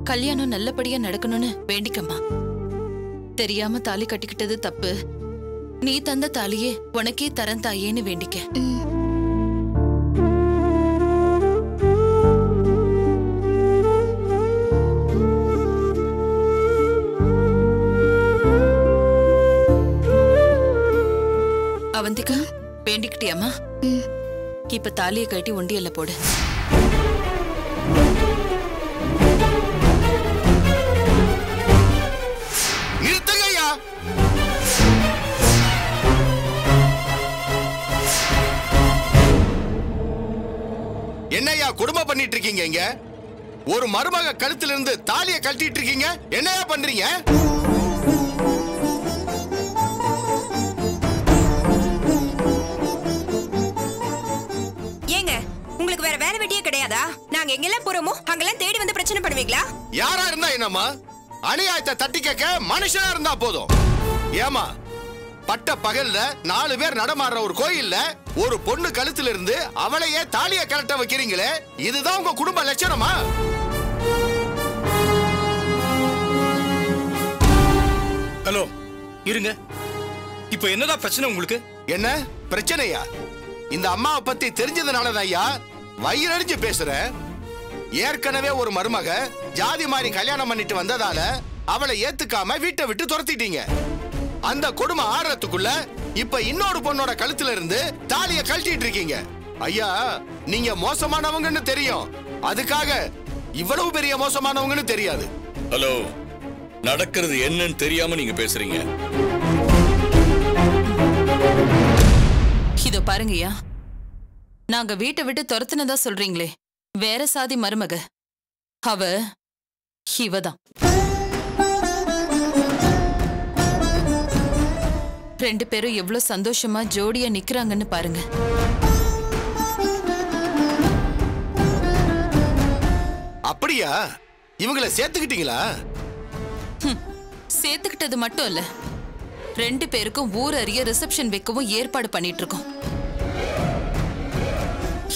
கல்யாணம் நல்லபடியா நடக்கணும்னு வேண்டிக்கம்மா. தெரியாம தாலி கட்டிக்கிட்டது தப்பு. நீ தந்த தாலியே உனக்கே தரன் தாயேன்னு வேண்டிக்க. அவந்திகா, வேண்டிக்கிட்டியாமா? இப்ப தாலியை கட்டி உண்டியல்ல போடு. நிறுத்துங்கய்யா. என்னையா குடும்பம் பண்ணிட்டு இருக்கீங்க? இங்க ஒரு மருமக கழுத்துல இருந்து தாலியை கட்டிட்டு இருக்கீங்க. என்னையா பண்றீங்க? வேற வேலை வெட்டியே கிடையாதா? நாங்க எங்கெல்லாம் போறோமோ அங்கெல்லாம் தேடி வந்து பிரச்சனை பண்ணுவீங்களா? யாரா இருந்தா என்னம்மா? அநியாயத்தை தட்டி கேட்க மனுஷனா இருந்தா போதும். ஏமா, பட்ட பகல்ல 4 பேர் நடமாடுற ஒரு கோயில்ல ஒரு பொண்ணு கழுத்துல இருந்து அவளையே தாலிய கலட்ட வைக்கிறீங்களே, இதுதான் உங்க குடும்ப லட்சணமா? ஹலோ, இருங்க. இப்போ என்னடா பிரச்சனை உங்களுக்கு? என்ன பிரச்சனையா? இந்த அம்மாவை பத்தி தெரிஞ்சதுனாலதான் ஐயா வயிறறிஞ்சு பேசுற. ஏற்கனவே ஒரு மருமக ஜாதி மாதிரி கல்யாணம் பண்ணிட்டு வந்ததால அவளை ஏத்துக்காம வீட்டை விட்டு துரத்திட்டீங்க. அந்த கொடுமை ஆறதுக்குள்ள இப்ப இன்னொரு பொண்ணோட கழுத்துல இருந்து தாலிய கழட்டிட்டு இருக்கீங்க. ஐயா, நீங்க மோசமானவங்கன்னு தெரியும், அதுக்காக இவ்வளவு பெரிய மோசமானவங்கன்னு தெரியாது. ஹலோ, நடக்கிறது என்னன்னு தெரியாம நீங்க பேசுறீங்க. இதோ பாருங்கய்யா, நாங்க வீட்டை விட்டு துரத்துனதா சொல்றீங்களே, வேற சாதி மருமக அவ இவதான். 2 பேரும் எவ்வளவு சந்தோஷமா ஜோடியா நிக்கிறாங்கன்னு பாருங்க. அப்படியா? இவங்களை சேர்த்துக்கிட்டீங்களா? சேர்த்துக்கிட்டது மட்டும் இல்ல, 2 பேருக்கும் ஊர் அறிய ரிசப்ஷன் வைக்கவும் ஏற்பாடு பண்ணிட்டு இருக்கோம்.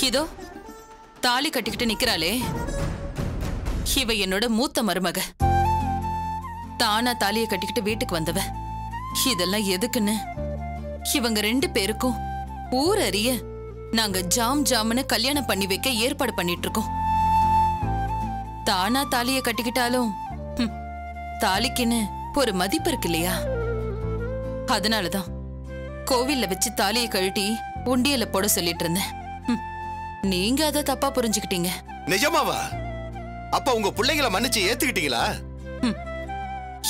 இதோ தாலி கட்டிக்கிட்டு நிக்கிறாளே, இவ என்னோட மூத்த மருமக. தானா தாலியை கட்டிக்கிட்டு வீட்டுக்கு வந்தவ. இதெல்லாம் எதுக்குன்னு இவங்க 2 பேருக்கும் ஊர் அறிய நாங்க ஜாம் ஜாம்னு கல்யாணம் பண்ணி வைக்க ஏற்பாடு பண்ணிட்டு இருக்கோம். தானா தாலியை கட்டிக்கிட்டாலும் தாலிக்குன்னு ஒரு மதிப்பு இருக்கு இல்லையா? அதனாலதான் கோவில்ல வச்சு தாலியை கழட்டி உண்டியல போட சொல்லிட்டு இருந்தேன். நீங்க அதை தப்பா புரிஞ்சுக்கிட்டீங்க. நிஜமாவா? அப்ப உங்க பிள்ளைங்களை மன்னிச்சு ஏத்துக்கிட்டீங்களா?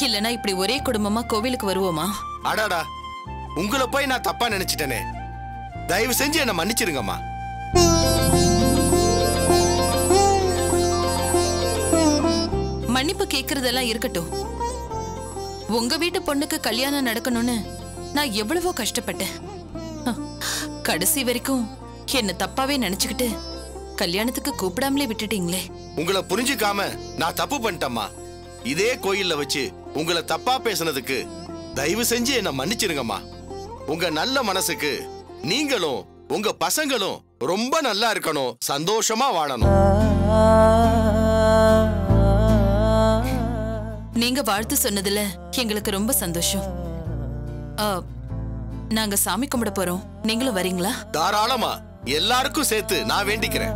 இல்லனா இப்படி ஒரே குடும்பமா கோவிலுக்கு வருவோமா? அடாடா, உங்களை போய் நான் தப்பா நினைச்சிட்டேனே. தயவு செஞ்சு என்ன மன்னிச்சிருங்கம்மா. மன்னிப்பு கேக்குறதெல்லாம் இருக்கட்டும். உங்க வீட்டு பொண்ணுக்கு கல்யாணம் நடக்கணும்னு நான் எவ்வளவோ கஷ்டப்பட்டேன். கடைசி வரைக்கும் என்ன தப்பாவே நினைச்சுக்கிட்டு கல்யாணத்துக்கு கூப்பிடாமலே விட்டுட்டீங்களே. உங்களை புரிஞ்சுக்காம நான் தப்பு பண்ணிட்டேம்மா. இதே கோயில்ல வச்சு உங்களை தப்பா பேசுனதுக்கு தயவு செஞ்சு என்ன மன்னிச்சிருங்கம்மா. உங்க நல்ல மனசுக்கு நீங்களும் உங்க பசங்களும் ரொம்ப நல்லா இருக்கணும், சந்தோஷமா வாழணும். நீங்க வாழ்த்து சொன்னதுல எங்களுக்கு ரொம்ப சந்தோஷம். நாங்க சாமி கும்பிட போறோம், நீங்களும் வரீங்களா? தாராளமா, எல்லாருக்கும் சேர்த்து நான் வேண்டிக்கிறேன்.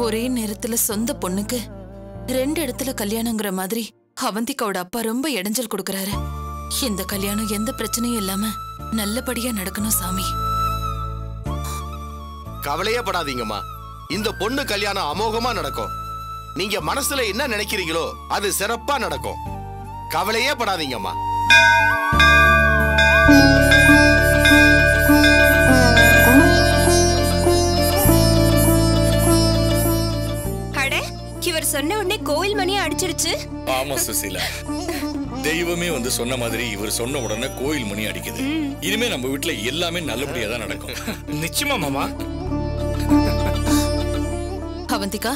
ஒரே நேரத்துல சொந்த பொண்ணுக்கு 2 இடத்துல கல்யாணங்கிற மாதிரி அவந்திகாவோட அப்பா ரொம்ப இடைஞ்சல் கொடுக்கறாரு. இந்த கல்யாணம் எந்த பிரச்சனையும் இல்லாம நல்லபடியா நடக்கணும் சாமி. கவலையே படாதீங்கம்மா, இந்த பொண்ணு கல்யாணம் அமோகமா நடக்கும். நீங்க மனசுல என்ன நினைக்கிறீங்களோ அது சிறப்பா நடக்கும். கவலையே படாதீங்கம்மா. இவர் சொன்ன உடனே கோயில் மணியை அடிச்சிருச்சு. ஆமா சுசீலா, தெய்வமே வந்து சொன்ன மாதிரி இவர் சொன்ன உடனே கோயில் மணி அடிக்குது. இனிமே நம்ம வீட்டுல எல்லாமே நல்லபடியா தான் நடக்கும். நிச்சயமா மாமா. அவந்திகா,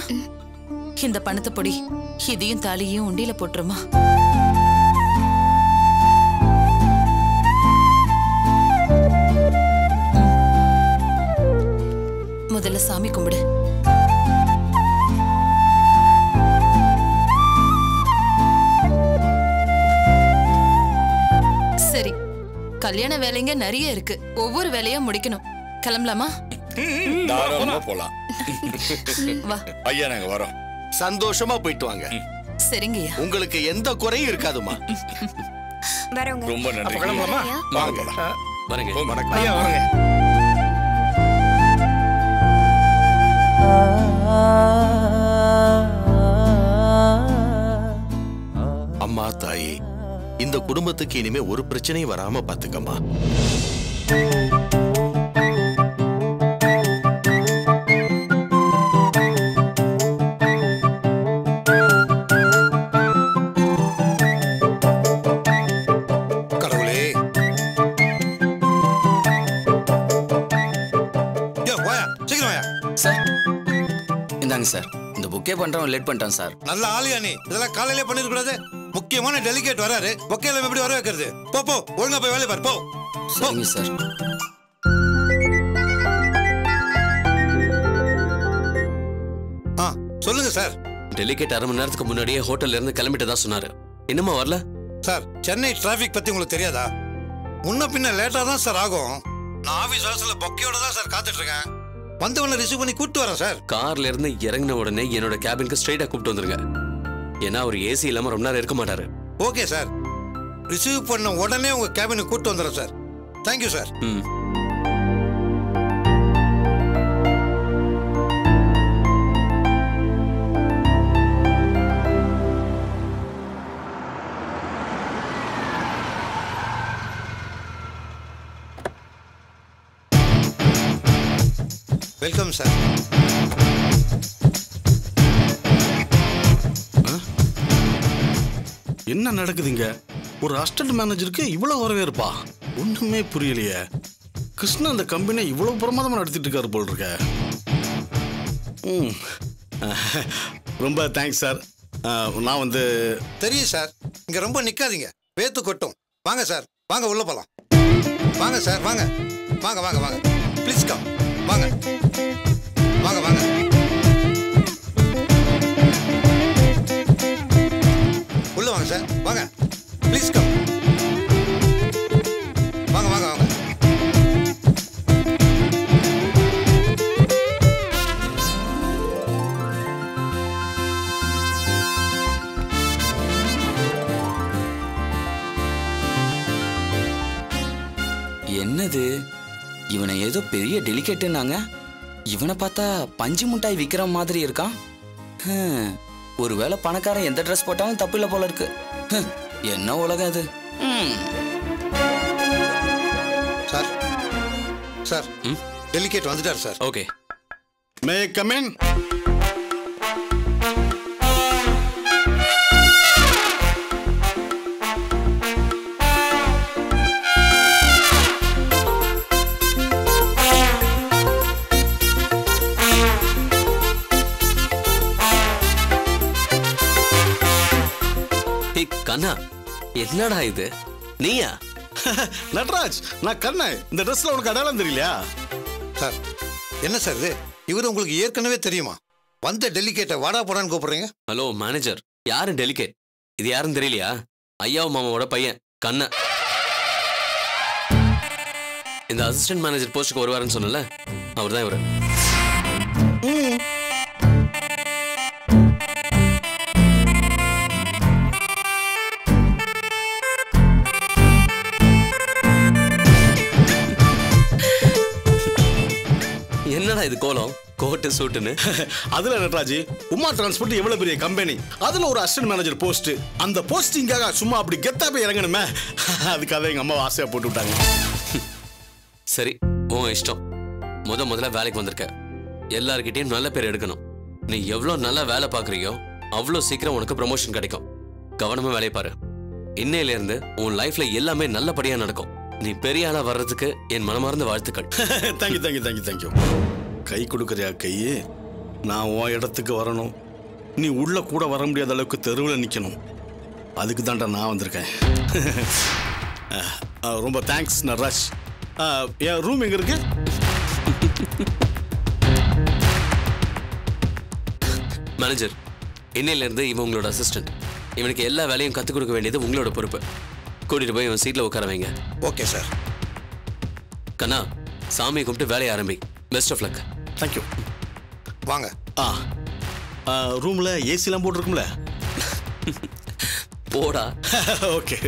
இந்த பணத்தை பொடி, இதையும் தாலியையும் உண்டியில போட்டுருமா. முதல்ல சாமி கும்பிடு. சரி, கல்யாண வேலைங்க நிறைய இருக்கு, ஒவ்வொரு வேலையா முடிக்கணும். கிளம்பலாமா? தாராளமா போலாம். வா ஐயா, நாங்க வரோம். சந்தோஷமா போயிட்டு வாங்க. சரிங்கய்யா. உங்களுக்கு எந்த குறையும் இருக்காதுமா. வரவங்க. ரொம்ப நன்றி. கிளம்பலாமா? வாங்க. வரேங்க. வணக்கம். ஐயா வாங்க. அம்மா தாயே, இந்த குடும்பத்துக்கு இனிமே ஒரு பிரச்சனையும் வராம பாத்துக்கம்மா. கடவுளே. சீக்கிரம் வாயா. சார் இந்தாங்க சார், இந்த புக்கே பண்றவன் லேட் பண்ணிட்டான் சார். நல்ல ஆளியா நீ, இதெல்லாம் காலையிலே பண்ணிருக்க கூடாது. முக்கியமான டெலிகேட் வராரு, பொக்கையில எப்படி வர வைக்கிறது? போ போ, ஒழுங்கா போய் வேலைய பாரு. போ. சரிங்க சார். சொல்லுங்க சார். டெலிகேட் அரை மணி நேரத்துக்கு முன்னாடியே ஹோட்டல்ல இருந்து கிளம்பிட்டதா சொன்னாரு. என்னமா வரல? சார், சென்னை டிராபிக் பத்தி உங்களுக்கு தெரியாதா? முன்ன பின்ன லேட்டா தான் சார் ஆகும். நான் ஆபீஸ் வாசல்ல பொக்கையோட தான் சார் காத்துட்டு இருக்கேன். வந்தவன ரிசீவ் பண்ணி கூப்பிட்டு வரேன் சார். கார்ல இருந்து இறங்கின உடனே என்னோட கேபினுக்கு ஸ்ட்ரைட்டா கூப்பிட்டு வந்துருங்க. ஏன்னா அவர் ஏசி இல்லாம ரொம்ப நேரம் இருக்க மாட்டாரு. ஓகே சார், ரிசீவ் பண்ண உடனே உங்க கேபினுக்கு கூப்பிட்டு வந்துடுறேன் sir. Thank you sir. Welcome sir. என்ன நடக்குதுங்க? ஒரு அசிஸ்டன்ட் மேனேஜருக்கு இவ்வளவு வரவேற்பா? ஒண்ணுமே புரியலையே. கிருஷ்ணா அந்த கம்பெனியை இவ்வளவு பிரமாதமா நடத்திட்டு இருக்காரு போல் இருக்க. ரொம்ப தேங்க்ஸ் சார். நான் வந்து தெரியும் சார், இங்க ரொம்ப நிக்காதீங்க, வேத்து கொட்டும். வாங்க சார், வாங்க உள்ள போலாம். வாங்க சார், வாங்க வாங்க வாங்க வாங்க, ப்ளீஸ் கம். வாங்க வாங்க வாங்க. உள்ள வாங்க சார், வாங்க ப்ளீஸ் கம். வாங்க வாங்க வாங்க. என்னது, இவனை ஏதோ பெரிய டெலிகேட்டுன்னாங்க. இவனை பார்த்தா பஞ்சு முட்டாய் விற்கிற மாதிரி இருக்கான். ஒருவேளை பணக்காரன் எந்த ட்ரெஸ் போட்டாலும் தப்பு இல்லை போல இருக்கு. என்ன உலகம் அது? சார் சார், டெலிகேட் வந்துட்டார் sir. Okay. May come in. கண்ணா, என்னடா இது? நீயா? நட்ராஜ், நான் கண்ணன். இந்த ட்ரெஸ்ல உனக்கு அடையாளம் தெரியலையா? சார், என்ன சார் இது? இவரு உங்களுக்கு ஏற்கனவே தெரியுமா? வந்த டெலிகேட்டை வாடா போடான்னு கூப்பிடுறீங்க. ஹலோ மேனேஜர், யாரும் டெலிகேட்? இது யாரும் தெரியலையா? ஐயாவும் மாமாவோட பையன் கண்ணன். இந்த அசிஸ்டன்ட் மேனேஜர் போஸ்டுக்கு வருவாருன்னு சொன்னல, அவர் தான் இவரு. என்னடா இது கோலம், கோட்டு சூட்டுன்னு? அதுல நட்ராஜ், உமா டிரான்ஸ்போர்ட் எவ்வளவு பெரிய கம்பெனி, அதுல ஒரு அசிஸ்டன்ட் மேனேஜர் போஸ்ட். அந்த போஸ்டிங்காக சும்மா அப்படி கெத்தா போய் இறங்கணுமே, அதுக்காக எங்க அம்மா ஆசையா போட்டு விட்டாங்க. சரி, உன் இஷ்டம். முதல்ல வேலைக்கு வந்திருக்க, எல்லார்கிட்டையும் நல்ல பேர் எடுக்கணும். நீ எவ்வளவு நல்லா வேலை பாக்குறியோ அவ்வளவு சீக்கிரம் உனக்கு ப்ரமோஷன் கிடைக்கும். கவனமா வேலையை பாரு. இன்னையில இருந்து உன் லைஃப்ல எல்லாமே நல்லபடியா நடக்கும். நீ பெரிய ஆளா வர்றதுக்கு என் மனமார்ந்த வாழ்த்துக்கள். Thank you thank you thank you thank you. கை கொடுக்குறியா கையே? நான் உன் இடத்துக்கு வரணும், நீ உள்ள கூட வர முடியாத அளவுக்கு தெருவில் நிற்கணும். அதுக்கு தான்டா நான் வந்திருக்கேன். ரொம்ப தேங்க்ஸ் நராஜ். என் ரூம் எங்க இருக்கு? மேனேஜர், இன்னையில இருந்து இவன் உங்களோட அசிஸ்டன்ட். இவனுக்கு எல்லா வேலையும் கற்றுக் கொடுக்க வேண்டியது உங்களோட பொறுப்பு. கூட்டிட்டு போய் இவன் சீட்ல உட்கார வைங்க. Okay sir. கண்ணா, சாமியை கும்பிட்டு வேலையை ஆரம்பி. Best of luck. தேங்க்யூ. வாங்க. ரூம்ல ஏசிலாம் போட்டிருக்கும்ல? போடா. ஓகே.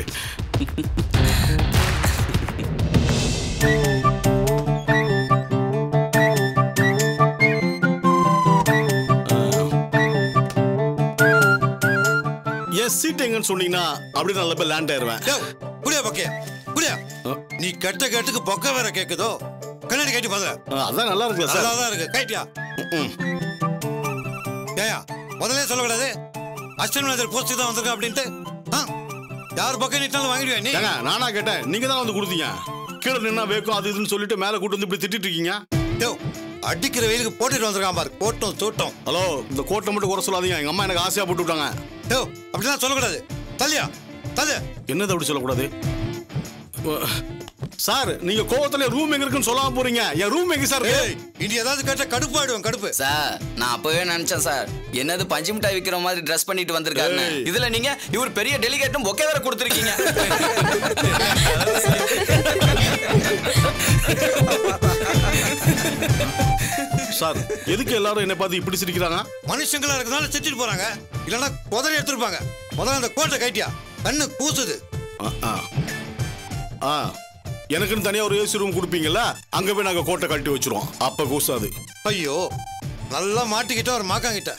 சீட் எங்கன்னு சொன்னீங்கன்னா அப்படியே நல்ல போய் லேண்ட் ஆயிருவேன். புரியா பக்கே புரியா? நீ கட்ட கட்டுக்கு பொக்க வேற கேக்குதோ? கண்ணாடி கட்டி பாரு. அதான் நல்லா இருக்குல்ல சார்? நல்லா இருக்கு. கைட்டியா? ஏயா முதல்ல சொல்லக்கூடாது. அசிஸ்டன்ட் மேனேஜர் போஸ்ட் தான் வந்திருக்கேன் அப்படின்ட்டு. யார் பக்கம் நிட்டாலும் வாங்கிடுவே நீ? நானா கேட்டேன், நீங்க தான் வந்து கொடுத்தீங்க. கீழே நின்னா வேக்கும் அது இதுன்னு சொல்லிட்டு மேல கூட்டு வந்து இப்படி திட்டிட்டு இருக்கீங்க. அடிக்கிற வெயிலுக்கு போட்டுட்டு வந்திருக்கான் பாரு. கோட்டம் சூட்டம். ஹலோ, இந்த கோட்டை மட்டும் குறை சொல்லாதீங்க. எங்க அம்மா எனக்கு ஆசையா போட்டு விட்டாங்க. அப்படிலாம் சொல்லக்கூடாது. தல்லியா தல்லு. என்னது அப்படி சொல்லக்கூடாது சார்? நீங்க கோவத்துல ரூம் எங்க இருக்குன்னு சொல்லாம போறீங்க. என் ரூம் எங்க சார்? இனி ஏதாவது கேட்ட கடுப்பாயிடுவேன். கடுப்பு சார். நான் அப்பவே நினைச்சேன் சார், என்னது பஞ்சு மிட்டாய் விக்கிற மாதிரி ட்ரெஸ் பண்ணிட்டு வந்திருக்காருன்னு. இதுல நீங்க இவர் பெரிய டெலிகேட்டும் பொக்கே வேற கொடுத்துருக்கீங்க. சார், எதுக்கு எல்லாரும் என்ன பார்த்து இப்படி சிரிக்கிறாங்க? மனுஷங்களா இருக்கிறதால சிரிச்சிட்டு போறாங்க. இல்லன்னா குதிரை எடுத்துருப்பாங்க. முதல்ல அந்த கோட்டை கைட்டியா? கண்ணு கூசுது. எனக்குன்னு தனியா ஒரு ஏசி ரூம் கொடுப்பீங்கல்ல, அங்க போய் நாங்க கோட்டை கட்டி வச்சிருவோம். அப்ப கூசாது. ஐயோ, நல்லா மாட்டிக்கிட்ட ஒரு மாக்காங்கிட்ட.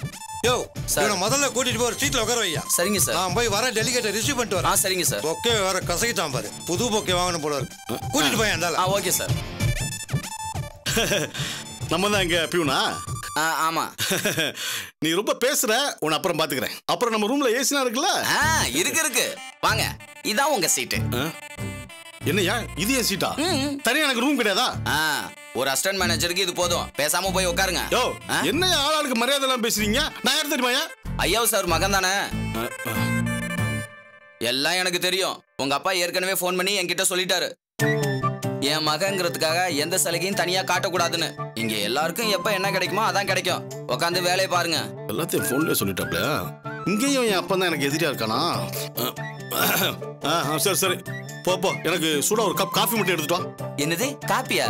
யோ சார், முதல்ல கூட்டிட்டு போய் ஒரு சீட்ல உட்கார வையா. சரிங்க சார். நான் போய் வர டெலிகேட்டை ரிசீவ் பண்ணிட்டு வரேன். சரிங்க சார். பொக்கே வேற கசகிட்டான் பாரு. புது பொக்கே வாங்கணும் போல இருக்கு. கூட்டிட்டு போய் அந்தால. Okay sir. நம்ம தான் இங்க பியூனா? ஆமா. நீ ரொம்ப பேசுற, உன்னை அப்புறம் பாத்துக்கிறேன். அப்புறம் நம்ம ரூம்ல ஏசினா இருக்குல்ல? இருக்கு. வாங்க, இதான் உங்க சீட்டு. என்னையா இது? என் சீட்டா? தனியா எனக்கு ரூம் கிடையாதா? ஒரு அசிஸ்டன்ட் மேனேஜருக்கு இது போதும். பேசாம போய் உட்காருங்க. என்ன ஆளாளுக்கு மரியாதை எல்லாம் பேசுறீங்க? நான் யார் தெரியுமாயா? ஐயா சார் மகன் தானே. எல்லாம் எனக்கு தெரியும். உங்க அப்பா ஏற்கனவே போன் பண்ணி என்கிட்ட சொல்லிட்டாரு. என் மகங்கிறதுக்காக எந்த சலுகையும் தனியா காட்டக்கூடாதுன்னு. இங்க எல்லாருக்கும் எப்ப என்ன கிடைக்குமோ அதான் கிடைக்கும். உட்காந்து வேலையை பாருங்க. எல்லாத்தையும் போன்லயே சொல்லிட்டாப்ல. இங்கேயும் என் அப்பா தான் எனக்கு எதிரியா இருக்கானா? சரி சரி, போ. எனக்கு சூடா ஒரு கப் காஃபி மட்டும் எடுத்துட்டு வா. என்னது காப்பியா?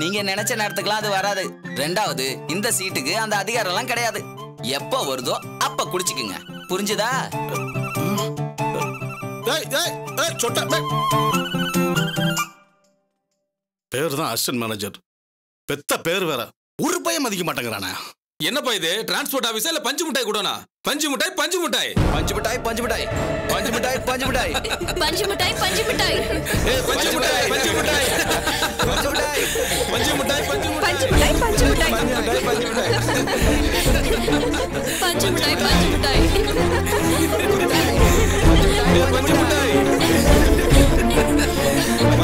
நீங்க நினைச்ச நேரத்துக்குலாம் அது வராது. ரெண்டாவது, இந்த சீட்டுக்கு அந்த அதிகாரம் எல்லாம் கிடையாது. எப்ப வருதோ அப்ப குடிச்சுக்குங்க. புரிஞ்சுதா? பேர் தான் அசிஸ்டன்ட் மேனேஜர். பெத்த பேர் வேற. ஒரு பையன் மதிக்க மாட்டேங்கிறானே. என்னப்பா இது? டிரான்ஸ்போர்ட் ஆபீஸா இல்ல பஞ்சு மிட்டாய் கூடனா? பஞ்சு மிட்டாய் பஞ்சு மிட்டாய் பஞ்சு மிட்டாய் பஞ்சு மிட்டாய் பஞ்சு மிட்டாய் பஞ்சு மிட்டாய் பஞ்சு மிட்டாய் பஞ்சு மிட்டாய் பஞ்சு மிட்டாய் பஞ்சு மிட்டாய் பஞ்சு மிட்டாய் பஞ்சு மிட்டாய் பஞ்சு மிட்டாய் பஞ்சு மிட்டாய் பஞ்சு மிட்டாய் பஞ்சு மிட்டாய் பஞ்சு மிட்டாய்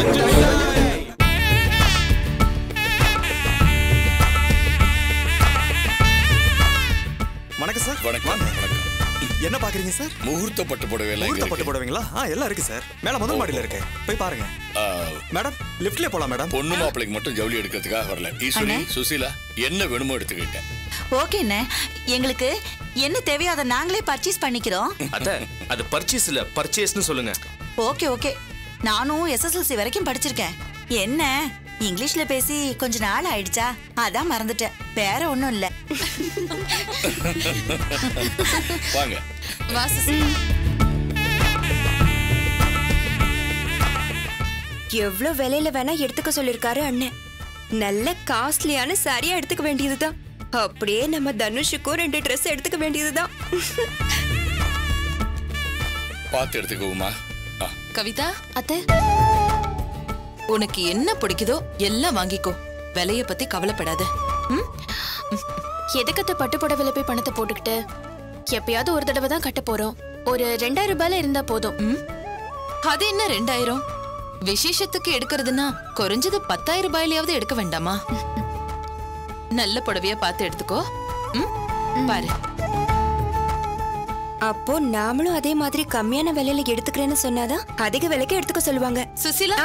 பஞ்சு மிட்டாய். வணக்கம் சார். வணக்கம். என்ன பாக்குறீங்க சார்? முகூர்த்த பட்டு புடவை எல்லாம் முகூர்த்த பட்டு புடவைங்களா? எல்லாம் இருக்கு சார். மேல முதல் மாடியில இருக்கு, போய் பாருங்க. மேடம், லிஃப்ட்ல போலாம் மேடம். பொண்ணு மாப்பிளைக்கு மட்டும் ஜவுளி எடுக்கிறதுக்காக வரல. ஈஸ்வரி, சுசீலா, என்ன வேணுமோ எடுத்துக்கிட்டேன். ஓகேண்ணே, எங்களுக்கு என்ன தேவையோ அதை நாங்களே பர்ச்சேஸ் பண்ணிக்கிறோம். அட, அது பர்ச்சேஸ் இல்ல, பர்ச்சேஸ்னு சொல்லுங்க. ஓகே ஓகே, நானும் SSLC வரைக்கும் படிச்சிருக்கேன். என்ன இங்கிலீஷ்ல பேசி கொஞ்ச நாள் ஆயிடுச்சா, அதான் மறந்துட்டேன். வேற ஒண்ணும் இல்ல. வாங்க. எவ்வளவு விலையில வேணா எடுத்துக்க சொல்லிருக்காரு அண்ணன். நல்ல காஸ்ட்லியான சாரியா எடுத்துக்க வேண்டியதுதான். அப்படியே நம்ம தனுஷுக்கும் 2 ட்ரெஸ் எடுத்துக்க வேண்டியதுதான். பார்த்து எடுத்துக்கோமா. கவிதா அத்தை, உனக்கு என்ன பிடிக்குதோ எல்லாம் வாங்கிக்கோ. விலைய பத்தி கவலைப்படாத. எதுக்கத்த பட்டு புடவையில போய் பணத்தை போட்டுக்கிட்டு எப்பயாவது ஒரு தடவை தான் கட்ட போறோம். ஒரு 2000 ரூபாயில இருந்தா போதும். அது என்ன 2000? விசேஷத்துக்கு எடுக்கிறதுனா குறைஞ்சது 10,000 ரூபாயிலாவது எடுக்க வேண்டாமா? நல்ல புடவையா பார்த்து எடுத்துக்கோ. பாரு. அப்போ நாமளும் அதே மாதிரி கம்மியான விலையில எடுத்துக்கிறேன்னு சொன்னாதான் அதிக விலைக்கு எடுத்துக்க சொல்லுவாங்க. சுசிலா,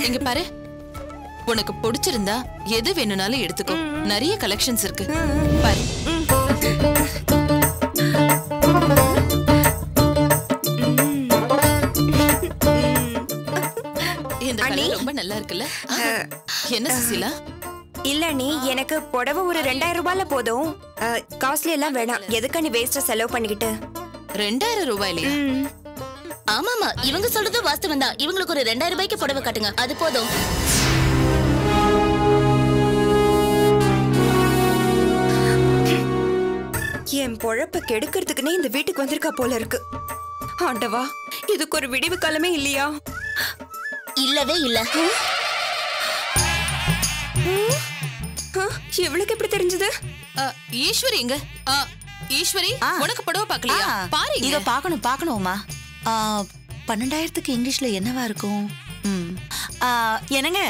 இங்க பாரு. உனக்கு பிடிச்சிருந்தா எது வேணும்னாலும் எடுத்துக்கோ. நிறைய கலெக்ஷன்ஸ் இருக்கு. பாரு. இந்த கலர் ரொம்ப நல்லா இருக்குல்ல? என்ன சுசிலா? இல்ல நீ எனக்கு புடவை ஒரு 2000 ரூபாயில போதும். காஸ்ட்லி எல்லாம் வேணாம். எதுக்கு நீ வேஸ்டா செலவு பண்ணிக்கிட்டு? 2000 ரூபாயிலயா? ஆமாமா, இவங்க சொல்றது வாஸ்தவம் தான். இவங்களுக்கு ஒரு 2000 ரூபாய்க்கு புடவை காட்டுங்க, அது போதும். என் பொழப்ப கெடுக்கிறதுக்குன்னே இந்த வீட்டுக்கு வந்திருக்கா போல இருக்கு. ஆண்டவா, இதுக்கு ஒரு விடிவு காலமே இல்லையா? இல்லவே இல்ல. இவளுக்கு எப்படி தெரிஞ்சது? ஈஸ்வரி எங்க? ஈஸ்வரி, உனக்கு புடவை பார்க்கலையா? பாரு, இத பார்க்கணுமா? 12,000க்கு இங்கிலீஷ்ல என்னவா இருக்கும்? என்னங்க,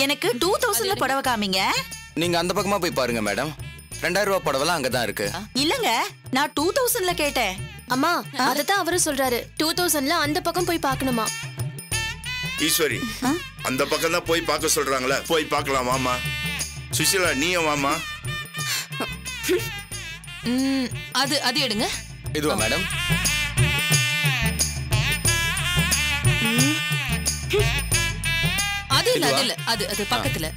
எனக்கு 2000ல புடவை காமிங்க. நீங்க அந்த பக்கமா போய் பாருங்க மேடம். 2000 ரூபாய் புடவைலாம் அங்கதான் இருக்கு. இல்லங்க, நான் 2000ல கேட்டேன். அம்மா, அததான் அவரும் சொல்றாரு. 2000ல அந்த பக்கம் போய் பார்க்கணுமா? ஈஸ்வரி, அந்த பக்கம் தான் போய் பார்க்க சொல்றாங்களே, போய் பார்க்கலாம் வாமா. சுசிலா, நீயும் வாமா. அது எடுங்க. இதுவா மேடம்? அது இல்ல, அது பக்கத்துல.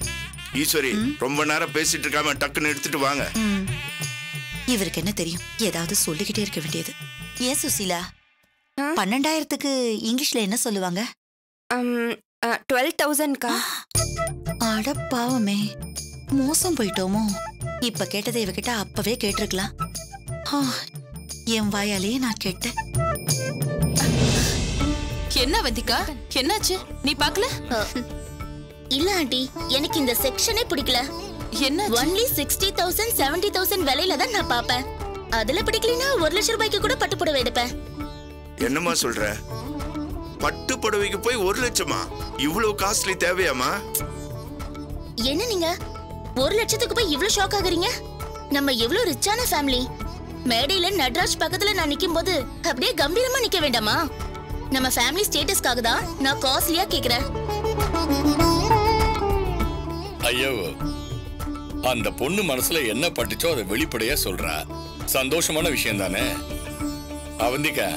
ஈஸ்வரி, ரொம்ப நேரம் பேசிட்டு இருக்காம டக்குன்னு எடுத்துட்டு வாங்க. இவருக்கு என்ன தெரியும்? ஏதாவது சொல்லிக்கிட்டே இருக்க வேண்டியது. ஏன் சுசிலா, 12,000க்கு இங்கிலீஷ்ல என்ன சொல்லுவாங்க? 12,000க்கா? அட பாவமே, மோசம் போயிட்டோமோ. இப்ப கேட்டதை இவகிட்ட அப்பவே கேட்டிருக்கலாம். என் வாயாலேயே நான் கேட்டேன். என்ன வந்திகா, என்னாச்சு? நீ பார்க்கல? இல்ல ஆண்டி, எனக்கு இந்த செக்ஷனே பிடிக்கல. என்ன? ஒன்லி 60,000 70,000 விலையில தான் நான் பாப்பேன். அதுல பிடிக்கலனா 1,00,000 ரூபாய்க்கு கூட பட்டு புடவை எடுப்பேன். என்னம்மா சொல்ற? பட்டு புடவைக்கு போய் 1,00,000மா? இவ்வளவு காஸ்ட்லி தேவையாமா? என்ன நீங்க 1,00,000க்கு போய் இவ்ளோ ஷாக் ஆகுறீங்க? நம்ம எவ்வளவு ரிச்சான ஃபேமிலி. மேடையில நட்ராஜ் பக்கத்துல நான் நிக்கும் போது அப்படியே கம்பீரமா நிக்க வேண்டாமா? நம்ம ஃபேமிலி ஸ்டேட்டஸ்க்காக தான் நான் காஸ்ட்லியா கேக்குறேன். ஐயோ, அந்த பொண்ணு மனசுல என்ன பட்டுச்சோ அதை வெளிப்படையா சொல்றா. சந்தோஷமான விஷயம் தானே. அவந்திகா,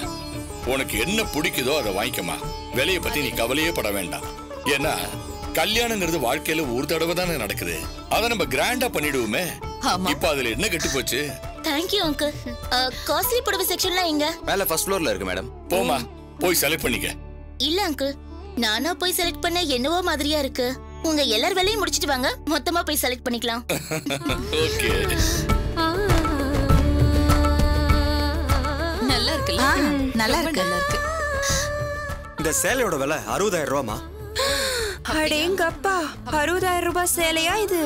உனக்கு என்ன பிடிக்குதோ அதை வாங்கிக்கமா. விலையை பத்தி நீ கவலையே பட வேண்டாம். ஏன்னா கல்யாணங்கிறது வாழ்க்கையில ஒரு தடவை தானே நடக்குது. அதை நம்ம கிராண்டா பண்ணிடுவோமே. இப்ப அதுல என்ன கெட்டு போச்சு? Thank you uncle. காஸ்ட்லி புடவை செக்ஷன்ல எங்க? மேல ஃபர்ஸ்ட் ஃப்ளோர்ல இருக்கு மேடம். போமா, போய் செலக்ட் பண்ணிக்க. இல்ல அங்கிள், நானா போய் செலக்ட் பண்ண என்னவோ மாதிரியா இருக்கு. உங்க எல்லார் வேலையும் முடிச்சிட்டு வாங்க, மொத்தமா போய் செலக்ட் பண்ணிக்கலாம். ஓகே. நல்லா இருக்குல்ல? நல்லா இருக்கு. இந்த சேலையோட விலை 60,000 ரூபாமா? அடேங்கப்பா, 60,000 ரூபாய் சேலையா இது?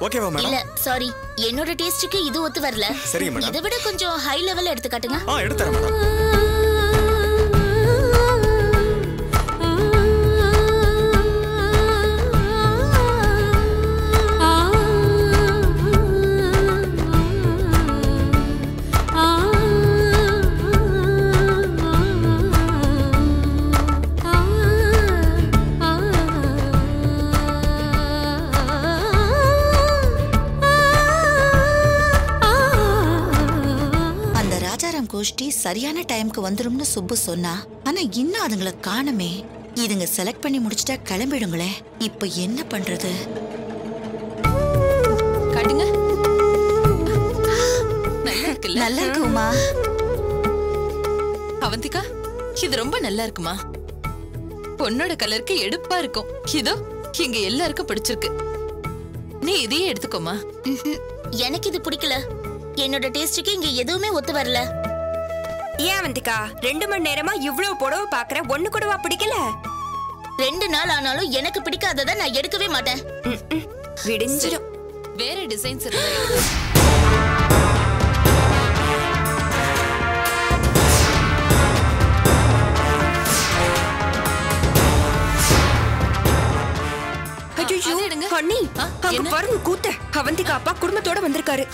ஓகேவா மேடம்? இல்ல சாரி, என்னோட டேஸ்டுக்கு இது ஒத்து வரல. சரிங்க மேடம். இதை விட கொஞ்சம் ஹை லெவல்ல எடுத்து காட்டுங்க. எடுத்துறேன் மேடம். கோஷ்டி சரியான டைம்க்கு வந்துரும்னு சுப்பு சொன்னா. ஆனா இன்னும் அதுங்களை காணுமே. இதுங்க செலக்ட் பண்ணி முடிச்சிட்டா கிளம்பிடுங்களே. இப்ப என்ன பண்றது? காட்டுங்க. நல்லா இருக்குல்ல? நல்லா இருக்குமா அவந்திகா? இது ரொம்ப நல்லா இருக்குமா. பொண்ணோட கலருக்கு எடுப்பா இருக்கும். இதோ இங்க எல்லாருக்கும் பிடிச்சிருக்கு. நீ இதையே எடுத்துக்கோமா. எனக்கு இது பிடிக்கல. என்னோட டேஸ்டுக்கு இங்க எதுவுமே ஒத்து வரல. ஏன் அவந்திகா 2 மணி நேரமா இவ்வளவு புடவை பாக்குற, ஒண்ணு கூடவா பிடிக்கல? 2 நாள் ஆனாலும் எனக்கு பிடிக்காததை நான் எடுக்கவே மாட்டேன். விடிஞ்சிடும். வேற டிசைன்ஸ் இருந்தா அண்ணி அங்க பாருங்க கூத்த அவந்திகா அப்பா குடும்பத்தோட வந்திருக்காரு